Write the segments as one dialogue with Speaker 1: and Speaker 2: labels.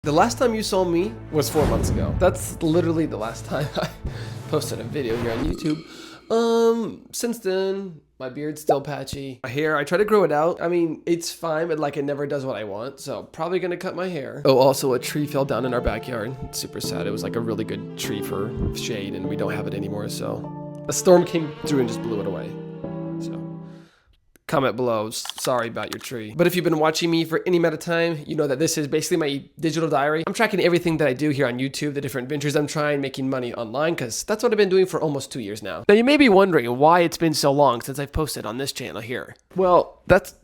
Speaker 1: The last time you saw me was 4 months ago. That's literally the last time I posted a video here on YouTube. Since then, my beard's still patchy. My hair, I try to grow it out. I mean, it's fine, but like it never does what I want. So probably gonna cut my hair. Oh, also a tree fell down in our backyard. It's super sad. It was like a really good tree for shade and we don't have it anymore. So a storm came through and just blew it away. So comment below, sorry about your tree. But if you've been watching me for any amount of time, you know that this is basically my digital diary. I'm tracking everything that I do here on YouTube, the different ventures I'm trying, making money online, because that's what I've been doing for almost 2 years now. Now you may be wondering why it's been so long since I've posted on this channel here. Well, that's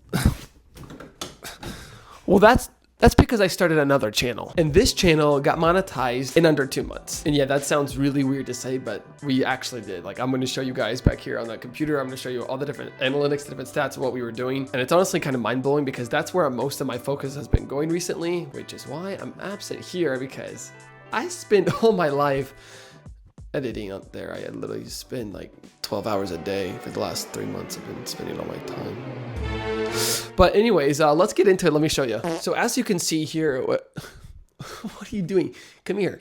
Speaker 1: because I started another channel, and this channel got monetized in under 2 months. And yeah, that sounds really weird to say, but we actually did. Like, I'm going to show you guys back here on the computer. I'm going to show you all the different analytics, the different stats of what we were doing. And it's honestly kind of mind blowing because that's where most of my focus has been going recently, which is why I'm absent here, because I spend all my life editing up there. I literally spend like 12 hours a day for the last 3 months. I've been spending all my time. But anyways, let's get into it. Let me show you. So as you can see here, what are you doing? Come here.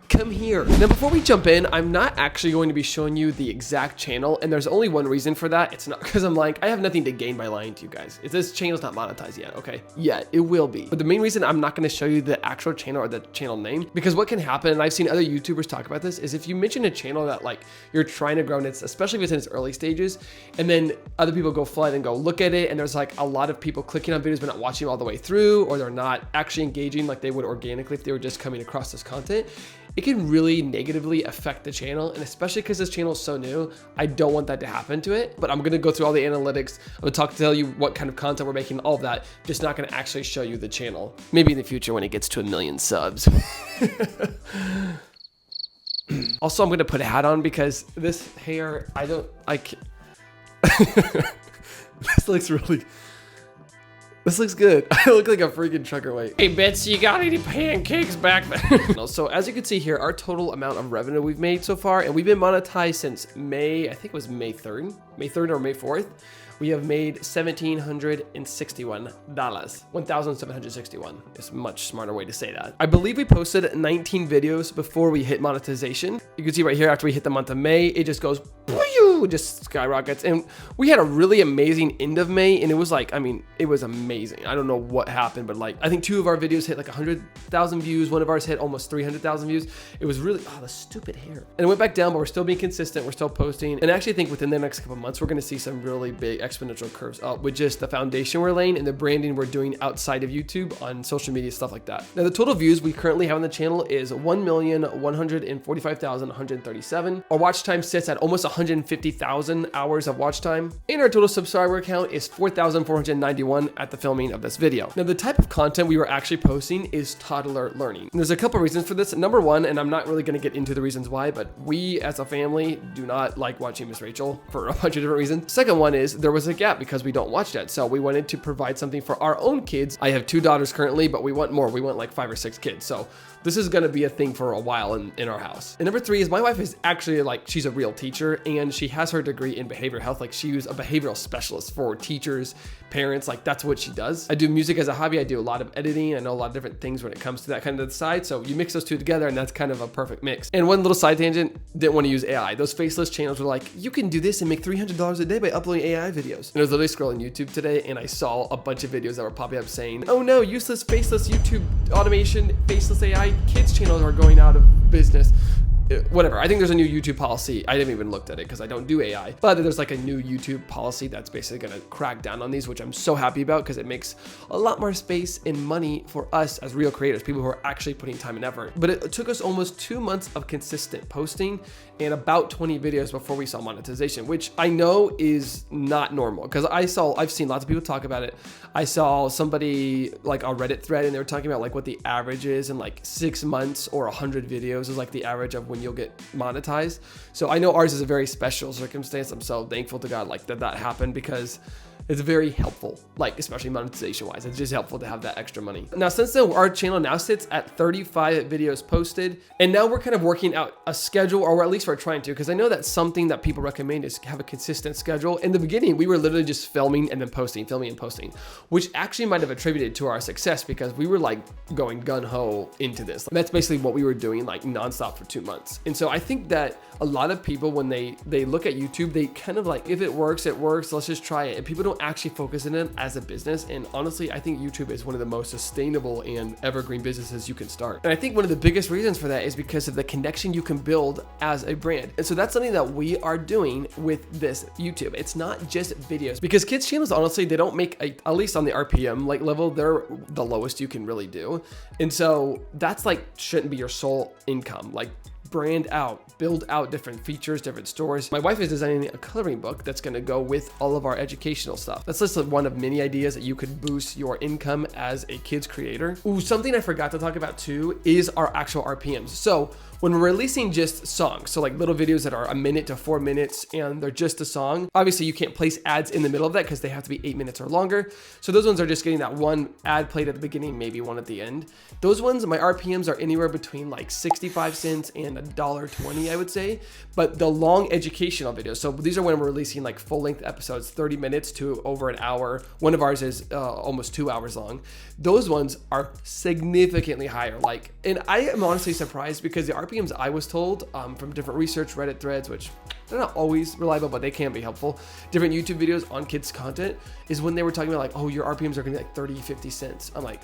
Speaker 1: Come here. Now, before we jump in, I'm not actually going to be showing you the exact channel, and there's only one reason for that. It's not because I'm like, I have nothing to gain by lying to you guys. This channel's not monetized yet, okay? Yeah, it will be. But the main reason I'm not going to show you the actual channel or the channel name, because what can happen, and I've seen other YouTubers talk about this, is if you mention a channel that like you're trying to grow, and it's especially if it's in its early stages, and then other people go flood and go look at it, and there's like a lot of people clicking on videos but not watching all the way through, or they're not actually engaging like they would organically if they were just coming across this content, it can really negatively affect the channel. And especially because this channel is so new, I don't want that to happen to it. But I'm going to go through all the analytics. I'm going to tell you what kind of content we're making, all of that. Just not going to actually show you the channel. Maybe in the future when it gets to 1 million subs. Also, I'm going to put a hat on because this hair, I can't. This looks good. I look like a freaking trucker. Wait. Hey, Betsy, you got any pancakes back there? So as you can see here, our total amount of revenue we've made so far, and we've been monetized since May, I think it was May 3rd or May 4th. We have made $1,761. 1,761 is a much smarter way to say that. I believe we posted 19 videos before we hit monetization. You can see right here, after we hit the month of May, it just goes, just skyrockets. And we had a really amazing end of May, and it was like, I mean, it was amazing. I don't know what happened, but like, I think 2 of our videos hit like 100,000 views. One of ours hit almost 300,000 views. It was really, the stupid hair. And it went back down, but we're still being consistent. We're still posting. And I actually think within the next couple of months, we're going to see some really big exponential curves up with just the foundation we're laying and the branding we're doing outside of YouTube on social media, stuff like that. Now, the total views we currently have on the channel is 1,145,137. Our watch time sits at almost 150,000 hours of watch time. And our total subscriber count is 4,491 at the filming of this video. Now, the type of content we were actually posting is toddler learning. And there's a couple reasons for this. Number one, and I'm not really going to get into the reasons why, but we as a family do not like watching Miss Rachel for a bunch of different reasons. Second one is there was a gap because we don't watch that. So we wanted to provide something for our own kids. I have 2 daughters currently, but we want more. We want like 5 or 6 kids. So this is going to be a thing for a while in our house. And number 3 is my wife is actually like, she's a real teacher and she has her degree in behavioral health. Like she was a behavioral specialist for teachers, parents, like that's what she does. I do music as a hobby. I do a lot of editing. I know a lot of different things when it comes to that kind of side. So you mix those 2 together and that's kind of a perfect mix. And one little side tangent, didn't want to use AI. Those faceless channels were like, you can do this and make $300 a day by uploading AI videos. And I was literally scrolling YouTube today and I saw a bunch of videos that were popping up saying, oh no, useless faceless YouTube automation, faceless AI, kids channels are going out of business. Whatever. I think there's a new YouTube policy. I haven't even looked at it because I don't do AI, but there's like a new YouTube policy that's basically going to crack down on these, which I'm so happy about because it makes a lot more space and money for us as real creators, people who are actually putting time and effort. But it took us almost 2 months of consistent posting and about 20 videos before we saw monetization, which I know is not normal because I've seen lots of people talk about it. I saw somebody like a Reddit thread and they were talking about like what the average is in like 6 months or 100 videos is like the average of when you'll get monetized. So I know ours is a very special circumstance. I'm so thankful to God like that happened because It's very helpful, like especially monetization wise. It's just helpful to have that extra money. Now, since then, our channel now sits at 35 videos posted, and now we're kind of working out a schedule, or at least we're trying to, because I know that something that people recommend is have a consistent schedule. In the beginning, we were literally just filming and then posting, filming and posting, which actually might have attributed to our success because we were like going gun-ho into this. That's basically what we were doing like nonstop for 2 months. And so I think that a lot of people, when they look at YouTube, they kind of like, if it works, let's just try it. And people don't actually focus on it as a business. And honestly, I think YouTube is one of the most sustainable and evergreen businesses you can start. And I think one of the biggest reasons for that is because of the connection you can build as a brand. And so that's something that we are doing with this YouTube. It's not just videos, because kids channels, honestly, they don't make at least on the RPM like level, they're the lowest you can really do. And so that's like, shouldn't be your sole income. Like, brand out, build out different features, different stories. My wife is designing a coloring book that's going to go with all of our educational stuff. That's just one of many ideas that you could boost your income as a kids creator. Ooh, something I forgot to talk about too is our actual RPMs. So when we're releasing just songs, so like little videos that are 1 minute to 4 minutes and they're just a song, obviously you can't place ads in the middle of that because they have to be 8 minutes or longer. So those ones are just getting that one ad played at the beginning, maybe one at the end. Those ones, my RPMs are anywhere between like 65 cents and $1.20, I would say. But the long educational videos, so these are when we're releasing like full length episodes, 30 minutes to over an hour. One of ours is almost 2 hours long. Those ones are significantly higher. Like, and I am honestly surprised because the RPMs I was told from different research, Reddit threads, which they're not always reliable, but they can be helpful, different YouTube videos on kids content, is when they were talking about like, oh, your RPMs are gonna be like 30, 50 cents. I'm like,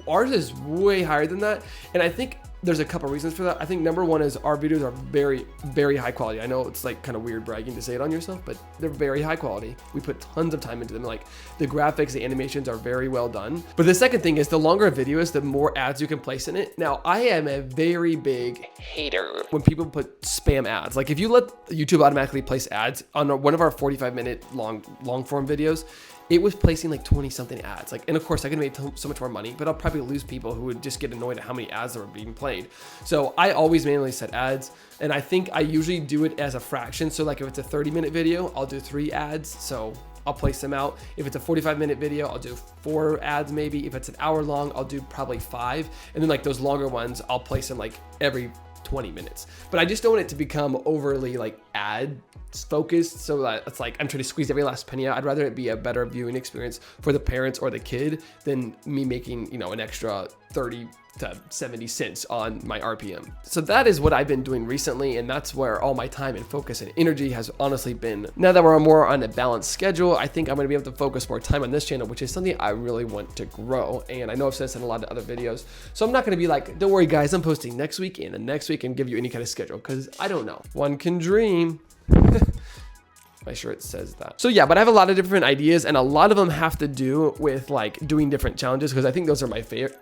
Speaker 1: ours is way higher than that. And I think there's a couple reasons for that. I think number one is our videos are very, very high quality. I know it's like kind of weird bragging to say it on yourself, but they're very high quality. We put tons of time into them. Like the graphics, the animations are very well done. But the second thing is the longer a video is, the more ads you can place in it. Now, I am a very big hater when people put spam ads. Like if you let YouTube automatically place ads on one of our 45-minute long form videos, it was placing like 20 something ads. Like, and of course I could make so much more money, but I'll probably lose people who would just get annoyed at how many ads that were being played. So I always manually set ads, and I think I usually do it as a fraction. So like if it's a 30-minute video, I'll do 3 ads. So I'll place them out. If it's a 45-minute video, I'll do 4 ads maybe. If it's an hour long, I'll do probably 5. And then like those longer ones, I'll place them like every 20 minutes. But I just don't want it to become overly like ad focused, so that it's like I'm trying to squeeze every last penny out. I'd rather it be a better viewing experience for the parents or the kid than me making, you know, an extra 30 to 70 cents on my RPM. So that is what I've been doing recently, and that's where all my time and focus and energy has honestly been. Now that we're more on a balanced schedule, I think I'm going to be able to focus more time on this channel, which is something I really want to grow. And I know I've said this in a lot of other videos, so I'm not going to be like, don't worry guys, I'm posting next week and the next week and give you any kind of schedule, because I don't know. One can dream. My shirt says that. So yeah, but I have a lot of different ideas, and a lot of them have to do with like doing different challenges, because I think those are my favorite.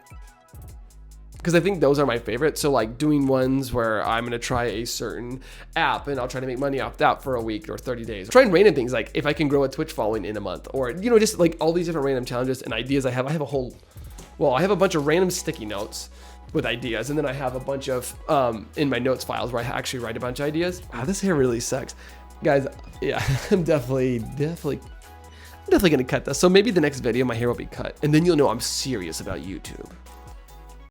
Speaker 1: So like doing ones where I'm going to try a certain app and I'll try to make money off that for a week or 30 days. Trying random things like if I can grow a Twitch following in a month, or, you know, just like all these different random challenges and ideas I have. I have a bunch of random sticky notes with ideas. And then I have a bunch of in my notes files where I actually write a bunch of ideas. Wow, this hair really sucks. Guys, yeah, I'm definitely gonna cut this. So maybe the next video, my hair will be cut, and then you'll know I'm serious about YouTube.